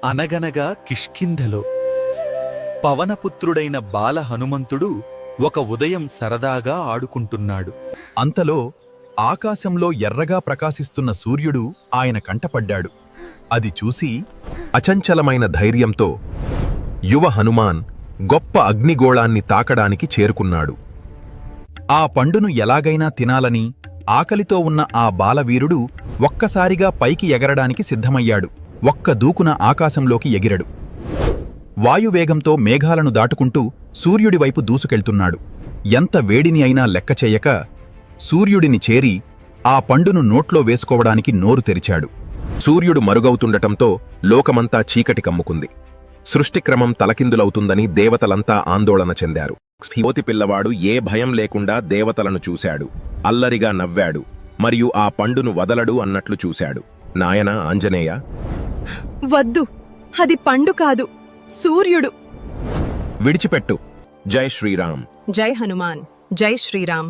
అనగనగా కిష్కింధలో పవనపుత్రుడైన బాల హనుమంతుడు ఒక ఉదయం సరదాగా ఆడుకుంటున్నాడు. అంతలో ఆకాశంలో ఎర్రగా ప్రకాశిస్తున్న సూర్యుడు ఆయన కంటపడ్డాడు. అది చూసి అచంచలమైన ధైర్యంతో యువ హనుమాన్ గొప్ప అగ్నిగోళాన్ని తాకడానికి చేరుకున్నాడు. ఆ పండును ఎలాగైనా తినాలని ఆకలితో ఉన్న ఆ బాలవీరుడు ఒక్కసారిగా పైకి ఎగరడానికి సిద్ధమయ్యాడు. ఒక్క దూకున ఆకాశంలోకి ఎగిరడు. వాయువేగంతో మేఘాలను దాటుకుంటూ సూర్యుడివైపు దూసుకెళ్తున్నాడు. ఎంత వేడిని అయినా లెక్కచేయక సూర్యుడిని చేరి ఆ పండును నోట్లో వేసుకోవడానికి నోరు తెరిచాడు. సూర్యుడు మరుగవుతుండటంతో లోకమంతా చీకటి కమ్ముకుంది. సృష్టిక్రమం తలకిందులవుతుందని దేవతలంతా ఆందోళన చెందారు. కోతి పిల్లవాడు ఏ భయం లేకుండా దేవతలను చూశాడు. అల్లరిగా నవ్వాడు మరియు ఆ పండును వదలడు అన్నట్లు చూశాడు. నాయనా ఆంజనేయ, వద్దు, అది పండు కాదు, సూర్యుడు. విడిచిపెట్టు. జై శ్రీరామ్. జై హనుమాన్. జై శ్రీరామ్.